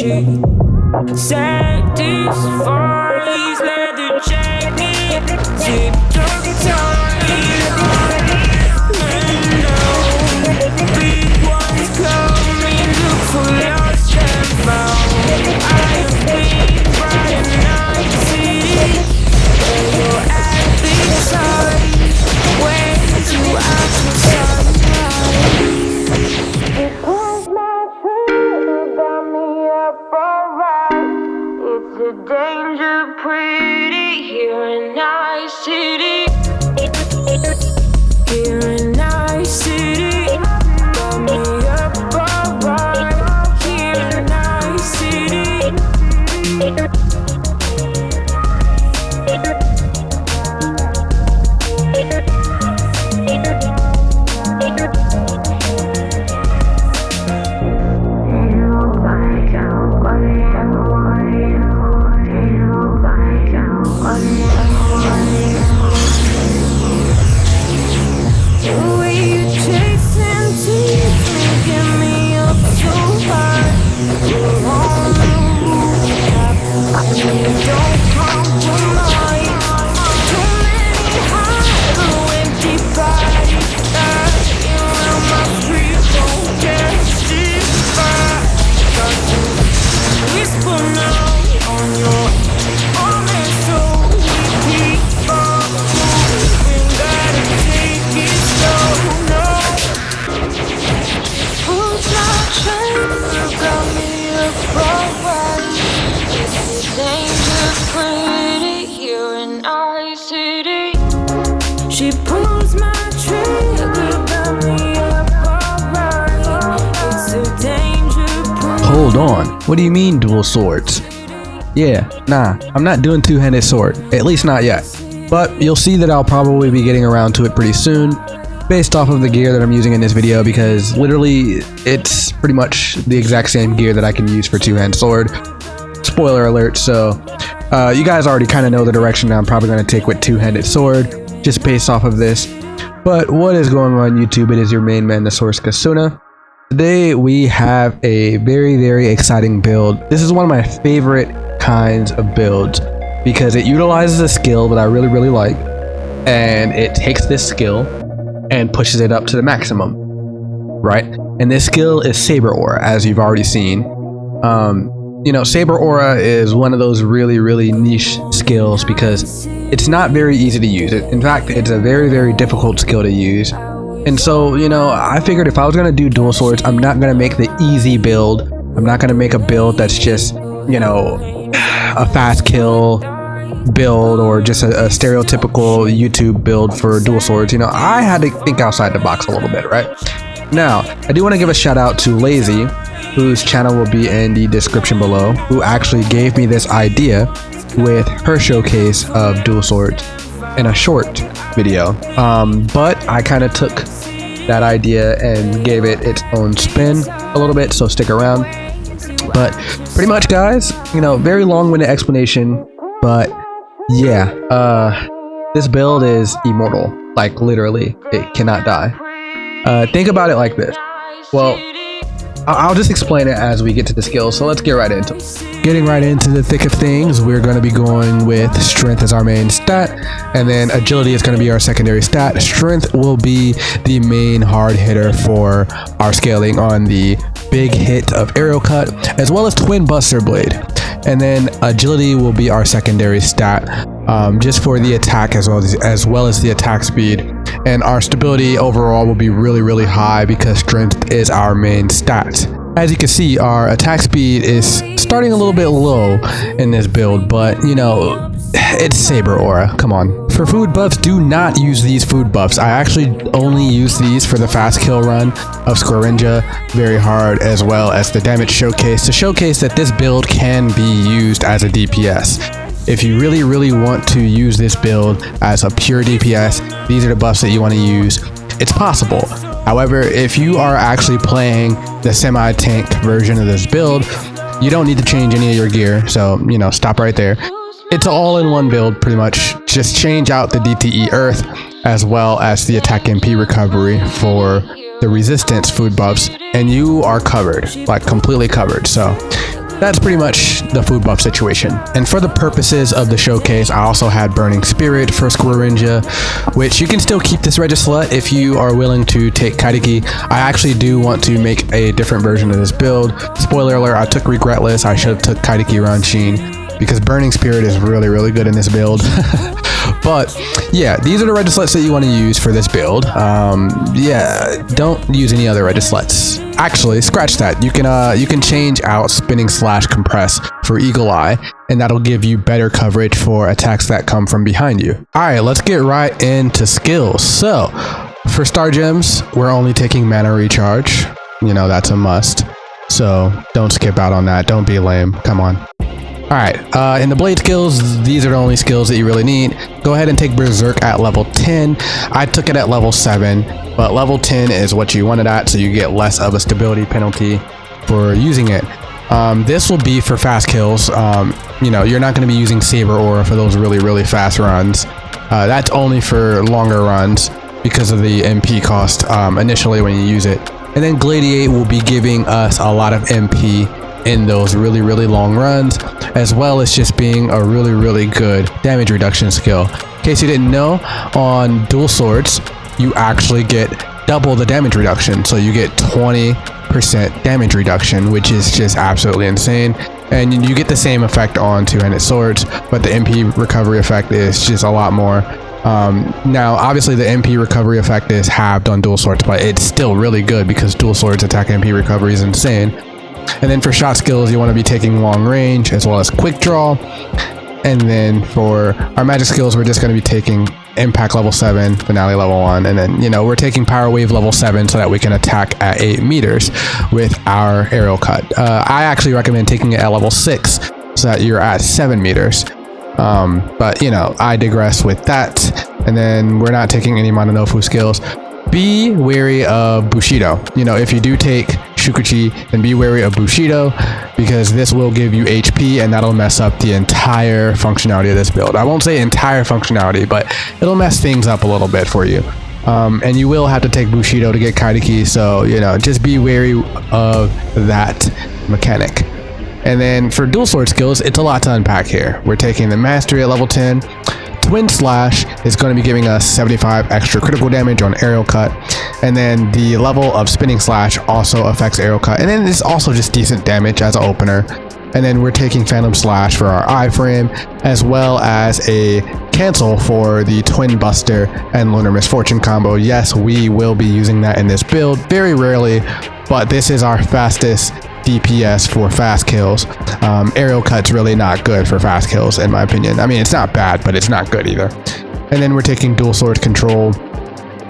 She satisfies leather jacket, zipped up tight. And now big ones coming, look for lost and found. I have been bright and night city, where you're at the side, where to act for sunlight. It was my truth got me up alright. It's a danger pretty here in Night City. Here in Night City, got me up alright. Here in Night City. She pulls my trigger, got me up alright. It's a danger. Hold on, what do you mean dual swords? Yeah, nah, I'm not doing two-handed sword, at least not yet. But you'll see that I'll probably be getting around to it pretty soon, based off of the gear that I'm using in this video, because literally it's pretty much the exact same gear that I can use for two-handed sword. Spoiler alert, so you guys already kind of know the direction I'm probably going to take with two-handed sword, just based off of this. But what is going on YouTube? It is your main man, the Source Kasuna. Today we have a very exciting build. This is one of my favorite kinds of builds because it utilizes a skill that I really like, and it takes this skill and pushes it up to the maximum, right? And this skill is Saber Aura, as you've already seen. You know, Saber Aura is one of those really niche skills because it's not very easy to use. In fact, it's a very difficult skill to use. And so, you know, I figured if I was going to do dual swords, I'm not going to make the easy build. I'm not going to make a build that's just, you know, a fast kill build or just a stereotypical YouTube build for dual swords. You know, I had to think outside the box a little bit, right? Now, I do want to give a shout out to Lazy, whose channel will be in the description below, who actually gave me this idea with her showcase of dual swords in a short video. But I kind of took that idea and gave it its own spin a little bit, so stick around. But pretty much, guys, you know, very long-winded explanation, but yeah, this build is immortal. Like, literally, it cannot die. Think about it like this. Well, I'll just explain it as we get to the skills, so let's get right into it. Getting right into the thick of things, we're going to be going with strength as our main stat, and then agility is going to be our secondary stat. Strength will be the main hard hitter for our scaling on the big hit of Aerial Cut, as well as Twin Buster Blade. And then agility will be our secondary stat, just for the attack as well as the attack speed. And our stability overall will be really high because strength is our main stat. As you can see, our attack speed is starting a little bit low in this build, but you know, it's Saber Aura, come on. For food buffs, do not use these food buffs. I actually only use these for the fast kill run of Scorinja very hard, as well as the damage showcase to showcase that this build can be used as a DPS. If you really want to use this build as a pure DPS, these are the buffs that you want to use. It's possible. However, if you are actually playing the semi-tank version of this build, you don't need to change any of your gear. So, you know, stop right there. It's all-in-one build, pretty much. Just change out the DTE Earth, as well as the attack MP recovery for the resistance food buffs, and you are covered, like completely covered. So that's pretty much the food buff situation. And for the purposes of the showcase, I also had Burning Spirit for Squirrinja, which you can still keep this Regislette if you are willing to take Kaideki. I actually do want to make a different version of this build. Spoiler alert, I took Reglets. I should have took Kaideki Ranchin because Burning Spirit is really, really good in this build. But yeah, these are the Regislettes that you want to use for this build. Yeah, don't use any other Regislettes. Actually, scratch that. You can change out Spinning / Compress for Eagle Eye, and that'll give you better coverage for attacks that come from behind you. All right, let's get right into skills. So for Star Gems, we're only taking Mana Recharge. You know, that's a must. So don't skip out on that. Don't be lame. Come on. All right, in the blade skills, these are the only skills that you really need. Go ahead and take Berserk at level 10. I took it at level 7, but level 10 is what you wanted at, so you get less of a stability penalty for using it. This will be for fast kills. You know, you're not going to be using Saber Aura for those really, really fast runs. That's only for longer runs because of the MP cost initially when you use it. And then Gladiate will be giving us a lot of MP in those really, really long runs, as well as just being a really, really good damage reduction skill. In case you didn't know, on dual swords, you actually get double the damage reduction. So you get 20% damage reduction, which is just absolutely insane. And you get the same effect on two-handed swords, but the MP recovery effect is just a lot more. Now, obviously the MP recovery effect is halved on dual swords, but it's still really good because dual swords attack MP recovery is insane. And then for shot skills, you want to be taking long range as well as quick draw. And then for our magic skills, we're just going to be taking impact level 7, finale level 1. And then, you know, we're taking power wave level 7 so that we can attack at 8 meters with our arrow cut. I actually recommend taking it at level 6 so that you're at 7 meters. But, you know, I digress with that. And then we're not taking any Mononofu skills. Be wary of Bushido. You know, if you do take Shukuchi, then be wary of Bushido because this will give you HP and that'll mess up the entire functionality of this build. I won't say entire functionality, but it'll mess things up a little bit for you. And you will have to take Bushido to get Kaideki, so, you know, just be wary of that mechanic. And then for dual sword skills, it's a lot to unpack here. We're taking the Mastery at level 10. Twin Slash is going to be giving us 75 extra critical damage on Aerial Cut, and then the level of Spinning Slash also affects Aerial Cut, and then it's also just decent damage as an opener. And then we're taking Phantom Slash for our iframe, as well as a cancel for the Twin Buster and Lunar Misfortune combo. Yes, we will be using that in this build, very rarely, but this is our fastest DPS for fast kills. Aerial Cut's really not good for fast kills in my opinion. I mean, it's not bad, but it's not good either. And then we're taking dual sword control,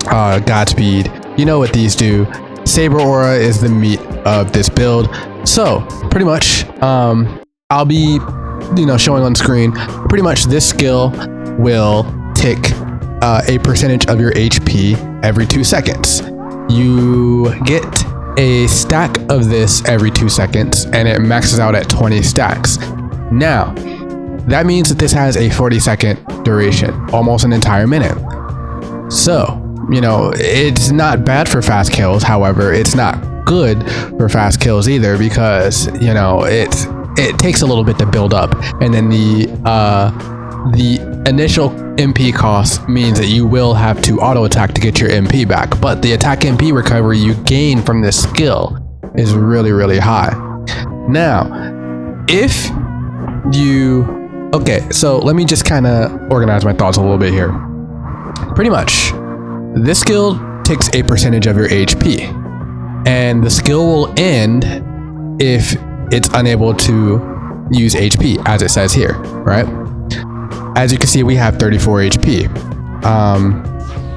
Godspeed. You know what these do. Saber Aura is the meat of this build. So pretty much, I'll be, you know, showing on screen. Pretty much this skill will tick a percentage of your HP every 2 seconds. You get a stack of this every 2 seconds and it maxes out at 20 stacks. Now, that means that this has a 40-second duration, almost an entire minute. So, you know, it's not bad for fast kills. However, it's not good for fast kills either because, you know, it takes a little bit to build up, and then the initial MP cost means that you will have to auto attack to get your MP back, but the attack MP recovery you gain from this skill is really, really high. Now, if you, okay, so let me just kind of organize my thoughts a little bit here. Pretty much, this skill takes a percentage of your HP, and the skill will end if it's unable to use HP, as it says here, right? As you can see, we have 34 HP.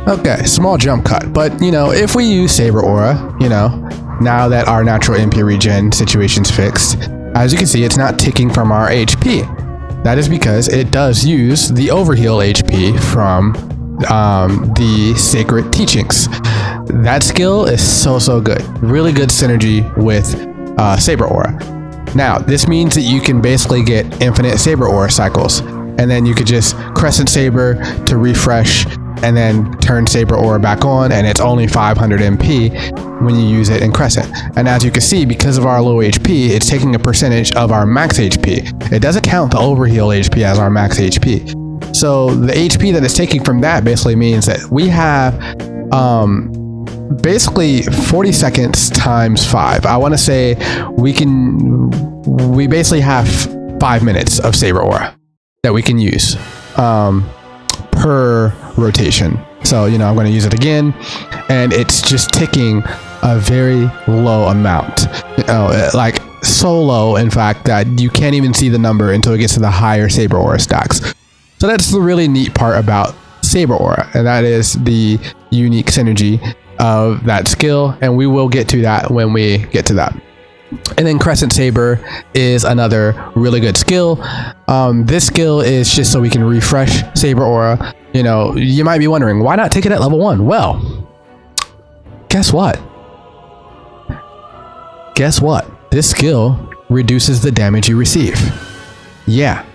Okay, small jump cut, but you know, if we use Saber Aura, you know, now that our natural MP regen situation's fixed, as you can see, it's not ticking from our HP. That is because it does use the overheal HP from the Sacred Teachings. That skill is so good. Really good synergy with Saber Aura. Now, this means that you can basically get infinite Saber Aura cycles, and then you could just Crescent Saber to refresh and then turn Saber Aura back on, and it's only 500 MP when you use it in Crescent. And as you can see, because of our low HP, it's taking a percentage of our max HP. It doesn't count the overheal HP as our max HP. So the HP that it's taking from that basically means that we have basically 40 seconds times 5. I want to say we basically have 5 minutes of Saber Aura that we can use per rotation. So, you know, I'm going to use it again, and it's just ticking a very low amount, you know, like so low, in fact, that you can't even see the number until it gets to the higher Saber Aura stacks. So that's the really neat part about Saber Aura, and that is the unique synergy of that skill, and we will get to that when we get to that. And then Crescent Saber is another really good skill. This skill is just so we can refresh Saber Aura. You know, you might be wondering, why not take it at level 1? Well, guess what? Guess what? This skill reduces the damage you receive. Yeah,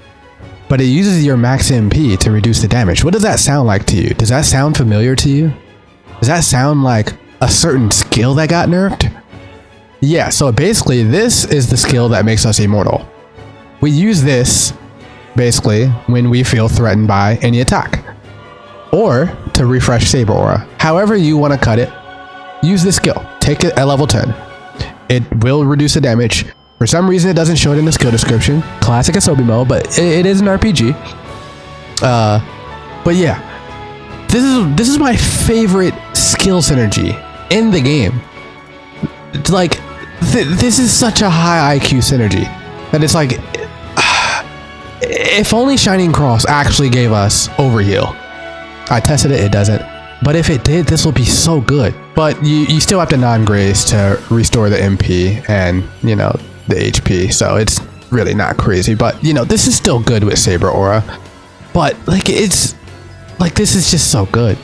but it uses your max MP to reduce the damage. What does that sound like to you? Does that sound familiar to you? Does that sound like a certain skill that got nerfed? Yeah, so basically this is the skill that makes us immortal. We use this basically when we feel threatened by any attack, or to refresh Saber Aura. However you want to cut it, use this skill. Take it at level 10. It will reduce the damage. For some reason it doesn't show it in the skill description. Classic Asobi mode, but it is an RPG. But yeah, this is my favorite skill synergy in the game. It's like this is such a high IQ synergy that it's like, if only Shining Cross actually gave us overheal. I tested it, it doesn't. But if it did, this will be so good. But you still have to non-graze to restore the MP and, you know, the HP. So it's really not crazy. But, you know, this is still good with Saber Aura. But, like, it's like, this is just so good.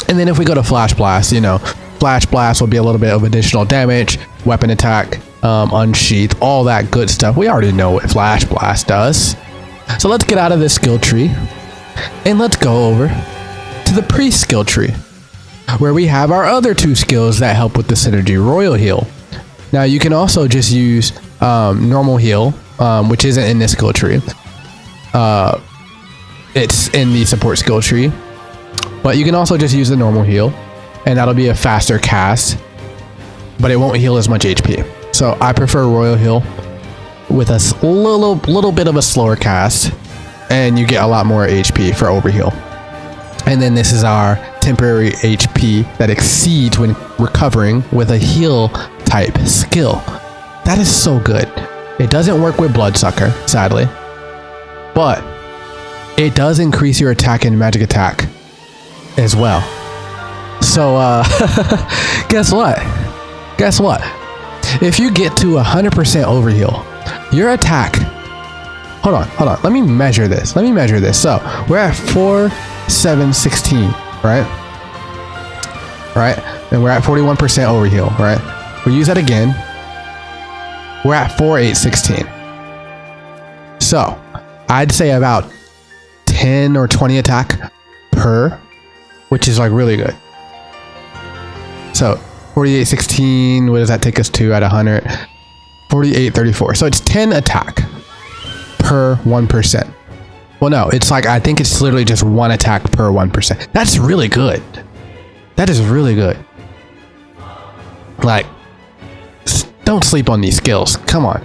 And then if we go to Flash Blast, you know, Flash Blast will be a little bit of additional damage, weapon attack, unsheath, all that good stuff. We already know what Flash Blast does. So let's get out of this skill tree and let's go over to the pre-skill tree, where we have our other two skills that help with the synergy. Royal Heal. Now you can also just use normal heal, which isn't in this skill tree. It's in the support skill tree, but you can also just use the normal heal, and that'll be a faster cast, but it won't heal as much HP. So I prefer Royal Heal with a little bit of a slower cast, and you get a lot more HP for overheal. And then this is our temporary HP that exceeds when recovering with a heal type skill. That is so good. It doesn't work with Bloodsucker, sadly, but it does increase your attack and magic attack as well. So guess what? Guess what? If you get to 100% overheal, your attack, hold on, let me measure this. So we're at 4,716, right? And we're at 41% overheal, right? We use that again, we're at 4,816. So I'd say about 10 or 20 attack per, which is like really good. So 4816, what does that take us to at 100? 4834. So it's 10 attack per 1%. Well, no, it's like, I think it's literally just 1 attack per 1%. That's really good. That is really good. Like, don't sleep on these skills. Come on.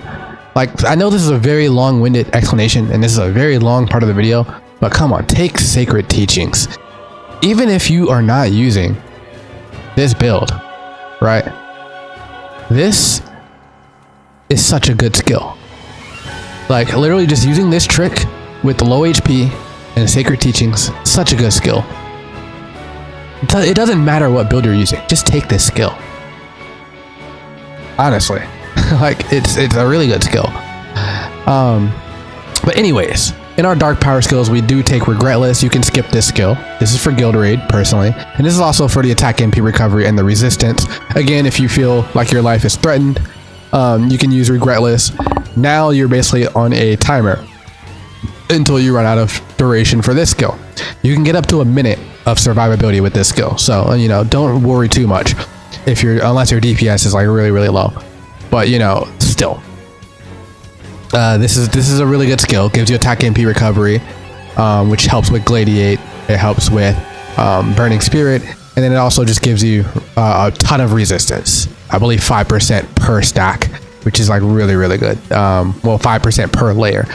Like, I know this is a very long-winded explanation, and this is a very long part of the video, but come on, take Sacred Teachings. Even if you are not using this build, right? This is such a good skill. Like, literally just using this trick with the low HP and Sacred Teachings, such a good skill. It doesn't matter what build you're using, just take this skill. Honestly, like, it's a really good skill. But anyways, in our dark power skills, we do take Regretless. You can skip this skill. This is for Guild Raid, personally. And this is also for the attack MP recovery and the resistance. Again, if you feel like your life is threatened, you can use Regretless. Now you're basically on a timer until you run out of duration for this skill. You can get up to a minute of survivability with this skill. So, you know, don't worry too much unless your DPS is like really, really low. But, you know, still. This is a really good skill. Gives you attack MP recovery, which helps with Gladiate. It helps with Burning Spirit. And then it also just gives you a ton of resistance. I believe 5% per stack, which is like really, really good. Well, 5% per layer.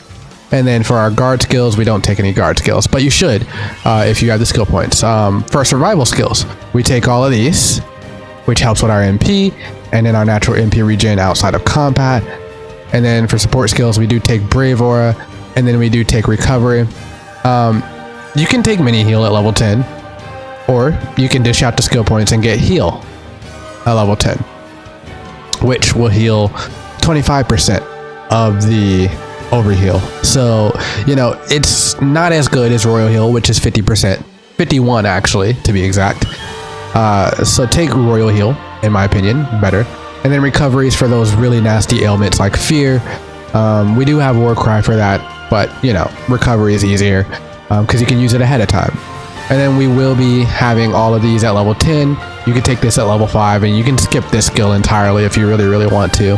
And then for our guard skills, we don't take any guard skills, but you should if you have the skill points. For survival skills, we take all of these, which helps with our MP, and then our natural MP regen outside of combat. And then for support skills, we do take Brave Aura, and then we do take Recovery. You can take Mini Heal at level 10, or you can dish out the skill points and get Heal at level 10, which will heal 25% of the overheal. So, you know, it's not as good as Royal Heal, which is 50%, 51 actually, to be exact. So take Royal Heal, in my opinion, better. And then recoveries for those really nasty ailments like Fear. We do have Warcry for that, but, you know, recovery is easier because you can use it ahead of time. And then we will be having all of these at level 10. You can take this at level 5, and you can skip this skill entirely if you really, really want to.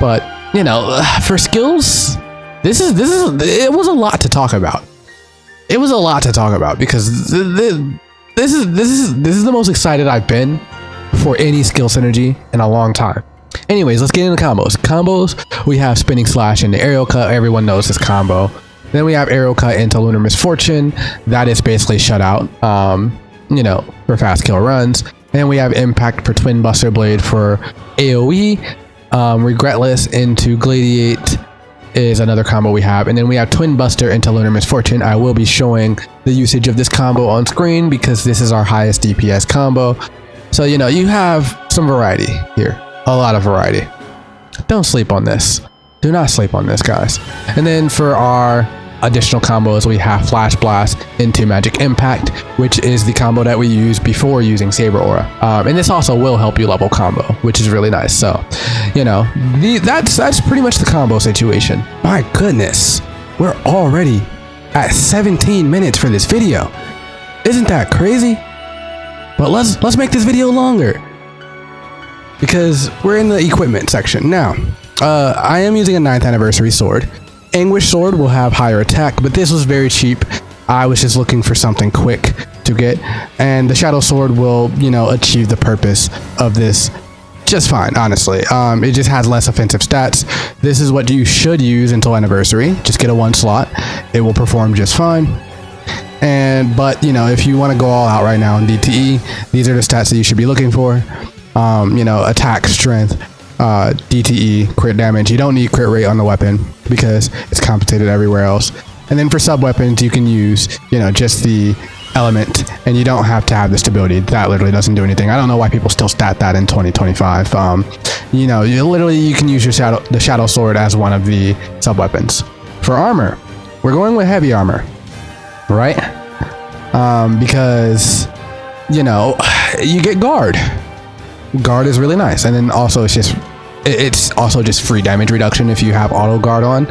But, you know, for skills, it was a lot to talk about. It was a lot to talk about because this is the most excited I've been for any skill synergy in a long time. Anyways, let's get into combos. We have Spinning Slash into Aerial Cut. Everyone knows this combo. Then we have Aerial Cut into Lunar Misfortune. That is basically Shutout, you know, for fast kill runs. And we have Impact for Twin Buster Blade for AoE. Regretless into Gladiate is another combo we have. And then we have Twin Buster into Lunar Misfortune. I will be showing the usage of this combo on screen because this is our highest DPS combo. So, you know, you have some variety here. A lot of variety. Don't sleep on this. Do not sleep on this, guys. And then for our additional combos, we have Flash Blast into Magic Impact, which is the combo that we use before using Saber Aura. And this also will help you level combo, which is really nice. So, you know, that's pretty much the combo situation. My goodness, we're already at 17 minutes for this video. Isn't that crazy? But let's make this video longer because we're in the equipment section now. I am using a 9th anniversary sword. Anguish sword will have higher attack, but this was very cheap. I was just looking for something quick to get, and the Shadow sword will, you know, achieve the purpose of this just fine, honestly. It just has less offensive stats. This is what you should use until anniversary. Just get a 1 slot. It will perform just fine. But you know, if you want to go all out right now in DTE, these are the stats that you should be looking for. You know, attack, strength, DTE, crit damage. You don't need crit rate on the weapon because it's compensated everywhere else. And then for sub weapons, you can use, you know, just the element, and you don't have to have the stability. That literally doesn't do anything. I don't know why people still stat that in 2025. You know, you can use the shadow sword as one of the sub weapons. For armor, we're going with heavy armor, right? Because, you know, you get guard. Guard is really nice, and then also it's also just free damage reduction if you have auto guard on.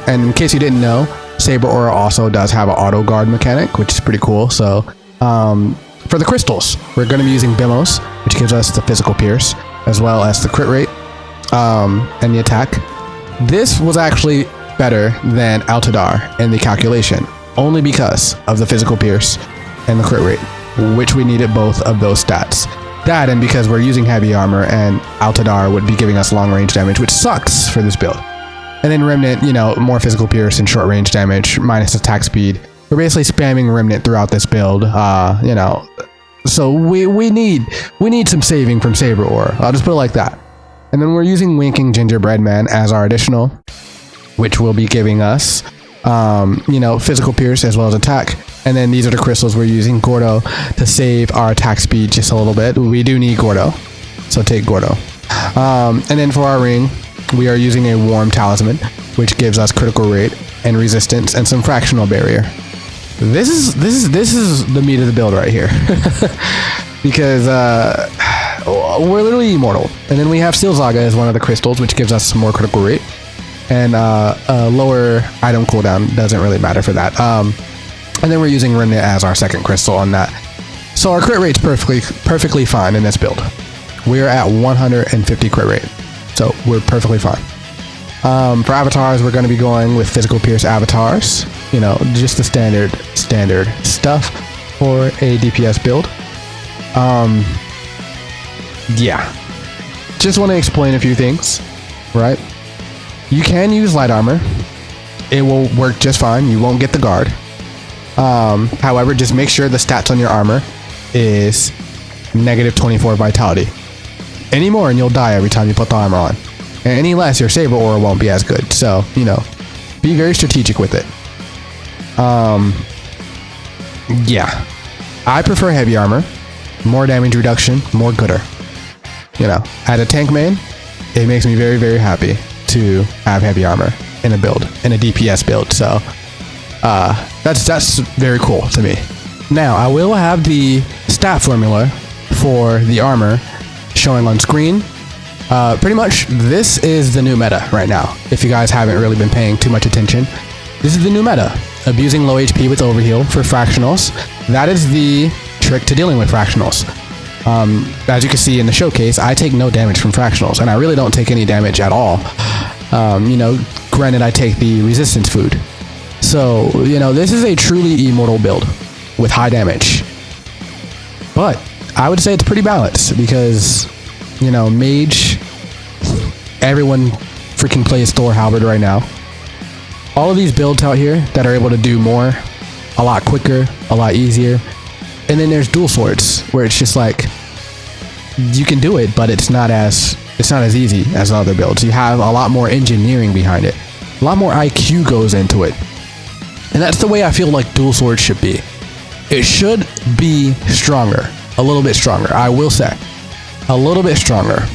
And in case you didn't know, Saber Aura also does have an auto guard mechanic, which is pretty cool. So for the crystals, we're going to be using Bimos, which gives us the physical pierce as well as the crit rate and the attack. This was actually better than Altadar in the calculation, only because of the physical pierce and the crit rate, which we needed both of those stats. That, and because we're using heavy armor, and Altadar would be giving us long range damage, which sucks for this build. And then Remnant, you know, more physical pierce and short range damage minus attack speed. We're basically spamming Remnant throughout this build, you know. So we need some saving from Saber Aura. I'll just put it like that. And then we're using Winking Gingerbread Man as our additional, which will be giving us, you know, physical pierce as well as attack. And then these are the crystals we're using. Gordo to save our attack speed just a little bit. We do need Gordo, so take Gordo. And then for our ring, we are using a Warm Talisman, which gives us critical rate and resistance and some fractional barrier. This is the meat of the build right here, because we're literally immortal. And then we have Steel Zaga as one of the crystals, which gives us some more critical rate and a lower item cooldown. Doesn't really matter for that. And then we're using Remnant as our second crystal on that. So our crit rate's perfectly fine in this build. We're at 150 crit rate. So we're perfectly fine. For avatars, we're going to be going with physical pierce avatars. You know, just the standard stuff for a DPS build. Yeah. Just want to explain a few things, right? You can use light armor. It will work just fine. You won't get the guard. However, just make sure the stats on your armor is negative 24 vitality. Any more and you'll die every time you put the armor on. And any less, your Saber Aura won't be as good. So, you know, be very strategic with it. Yeah. I prefer heavy armor. More damage reduction, more gooder. You know, as a tank main, it makes me very, very happy to have heavy armor in a build, in a DPS build. So, that's very cool to me. Now, I will have the stat formula for the armor showing on screen. Pretty much, this is the new meta right now. If you guys haven't really been paying too much attention, this is the new meta. Abusing low HP with overheal for fractionals. That is the trick to dealing with fractionals. As you can see in the showcase, I take no damage from fractionals, and I really don't take any damage at all. You know, granted, I take the resistance food. So, you know, this is a truly immortal build with high damage. But I would say it's pretty balanced because, you know, mage, everyone freaking plays Thor Halberd right now. All of these builds out here that are able to do more, a lot quicker, a lot easier. And then there's dual swords where it's just like, you can do it, but it's not as easy as other builds. You have a lot more engineering behind it. A lot more IQ goes into it. And that's the way I feel like dual swords should be. It should be stronger. A little bit stronger, I will say. A little bit stronger.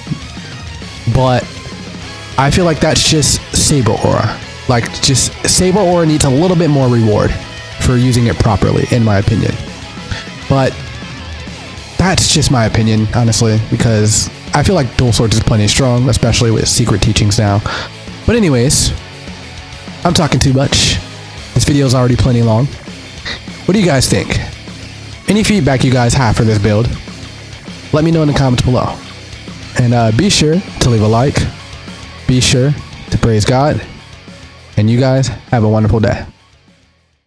But I feel like that's just Saber Aura. Like, just Saber Aura needs a little bit more reward for using it properly, in my opinion. But that's just my opinion, honestly, because I feel like dual swords is plenty strong, especially with secret teachings now. But anyways, I'm talking too much. This video is already plenty long. What do you guys think? Any feedback you guys have for this build, let me know in the comments below. And be sure to leave a like. Be sure to praise God. And you guys have a wonderful day.